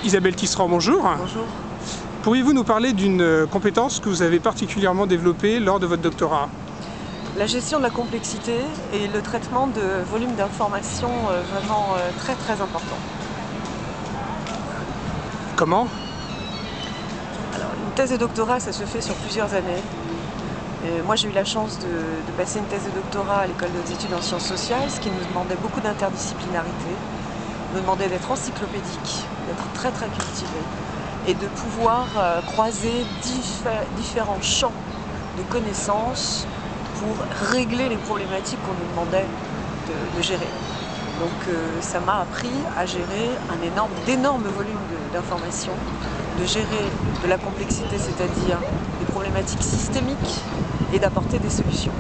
Isabelle Tisserand, bonjour. Bonjour. Pourriez-vous nous parler d'une compétence que vous avez particulièrement développée lors de votre doctorat? La gestion de la complexité et le traitement de volumes d'informations vraiment très importants. Comment? Alors, une thèse de doctorat, ça se fait sur plusieurs années. Et moi, j'ai eu la chance de passer une thèse de doctorat à l'école des études en sciences sociales, ce qui nous demandait beaucoup d'interdisciplinarité, nous demandait d'être encyclopédique, d'être très cultivé, et de pouvoir croiser différents champs de connaissances pour régler les problématiques qu'on nous demandait de gérer. Donc ça m'a appris à gérer d'énormes volumes d'informations, de gérer de la complexité, c'est-à-dire des problématiques systémiques, et d'apporter des solutions.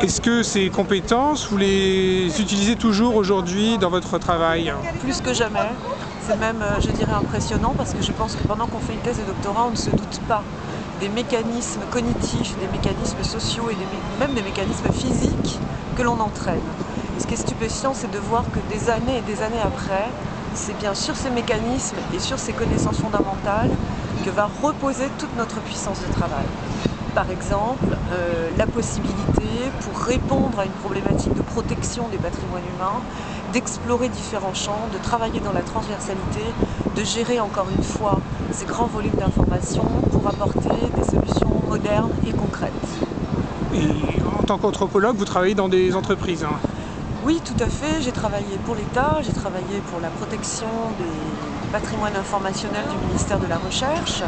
Est-ce que ces compétences, vous les utilisez toujours aujourd'hui dans votre travail? Plus que jamais. C'est même, je dirais, impressionnant parce que je pense que pendant qu'on fait une thèse de doctorat, on ne se doute pas des mécanismes cognitifs, des mécanismes sociaux et même des mécanismes physiques que l'on entraîne. Et ce qui est stupéfiant, c'est de voir que des années et des années après, c'est bien sur ces mécanismes et sur ces connaissances fondamentales que va reposer toute notre puissance de travail. Par exemple, la possibilité, pour répondre à une problématique de protection des patrimoines humains, d'explorer différents champs, de travailler dans la transversalité, de gérer encore une fois ces grands volumes d'informations pour apporter des solutions modernes et concrètes. Et en tant qu'anthropologue, vous travaillez dans des entreprises, hein? Oui, tout à fait. J'ai travaillé pour l'État, j'ai travaillé pour la protection des patrimoines informationnels du ministère de la Recherche,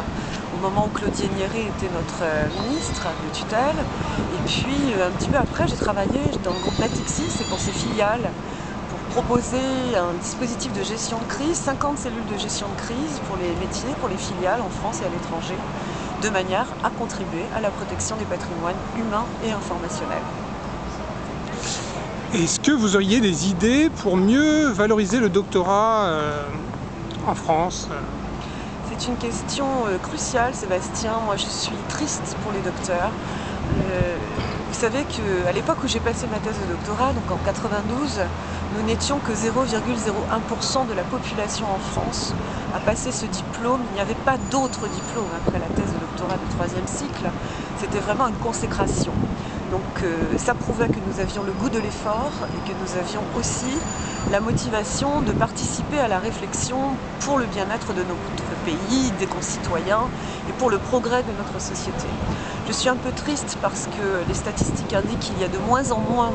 au moment où Claudie Niéré était notre ministre de tutelle. Et puis, un petit peu après, j'ai travaillé dans le groupe Natixis et pour ses filiales, pour proposer un dispositif de gestion de crise, 50 cellules de gestion de crise pour les métiers, pour les filiales en France et à l'étranger, de manière à contribuer à la protection des patrimoines humains et informationnels. Est-ce que vous auriez des idées pour mieux valoriser le doctorat en France? C'est une question cruciale, Sébastien. Moi, je suis triste pour les docteurs. Vous savez qu'à l'époque où j'ai passé ma thèse de doctorat, donc en 92, nous n'étions que 0,01% de la population en France à passer ce diplôme. Il n'y avait pas d'autre diplôme après la thèse de doctorat de 3e cycle. C'était vraiment une consécration. Donc ça prouvait que nous avions le goût de l'effort et que nous avions aussi la motivation de participer à la réflexion pour le bien-être de notre pays, des concitoyens et pour le progrès de notre société. Je suis un peu triste parce que les statistiques indiquent qu'il y a de moins en moins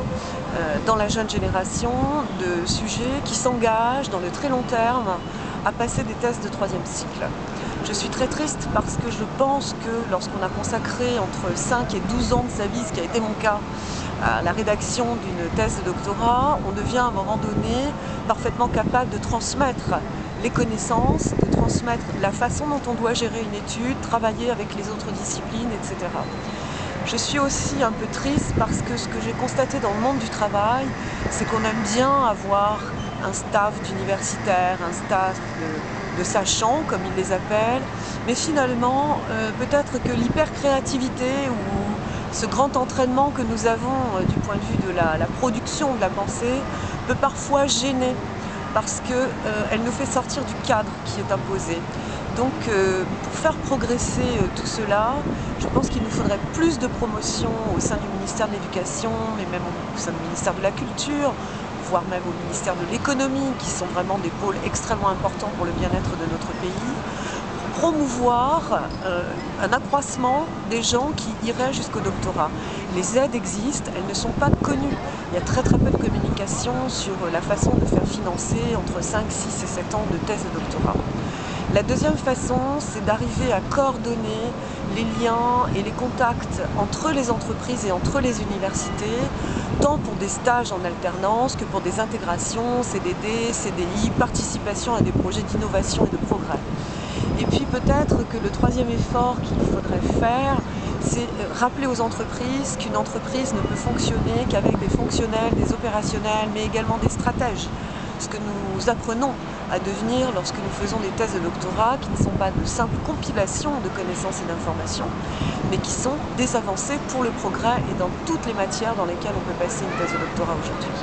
dans la jeune génération de sujets qui s'engagent dans le très long terme à passer des thèses de 3e cycle. Je suis très triste parce que je pense que lorsqu'on a consacré entre 5 et 12 ans de sa vie, ce qui a été mon cas, à la rédaction d'une thèse de doctorat, on devient à un moment donné parfaitement capable de transmettre les connaissances, de transmettre la façon dont on doit gérer une étude, travailler avec les autres disciplines, etc. Je suis aussi un peu triste parce que ce que j'ai constaté dans le monde du travail, c'est qu'on aime bien avoir un staff d'universitaires, un staff de sachants, comme ils les appellent, mais finalement, peut-être que l'hypercréativité ou ce grand entraînement que nous avons du point de vue de la production de la pensée peut parfois gêner parce qu'elle nous fait sortir du cadre qui est imposé. Donc pour faire progresser tout cela, je pense qu'il nous faudrait plus de promotion au sein du ministère de l'Éducation, mais même au sein du ministère de la Culture, voire même au ministère de l'Économie, qui sont vraiment des pôles extrêmement importants pour le bien-être de notre pays, pour promouvoir un accroissement des gens qui iraient jusqu'au doctorat. Les aides existent, elles ne sont pas connues. Il y a très peu de communication sur la façon de faire financer entre 5, 6 et 7 ans de thèse de doctorat. La deuxième façon, c'est d'arriver à coordonner les liens et les contacts entre les entreprises et entre les universités, tant pour des stages en alternance que pour des intégrations, CDD, CDI, participation à des projets d'innovation et de progrès. Et puis peut-être que le troisième effort qu'il faudrait faire, c'est rappeler aux entreprises qu'une entreprise ne peut fonctionner qu'avec des fonctionnels, des opérationnels, mais également des stratèges. Ce que nous apprenons à devenir lorsque nous faisons des thèses de doctorat qui ne sont pas de simples compilations de connaissances et d'informations, mais qui sont des avancées pour le progrès et dans toutes les matières dans lesquelles on peut passer une thèse de doctorat aujourd'hui.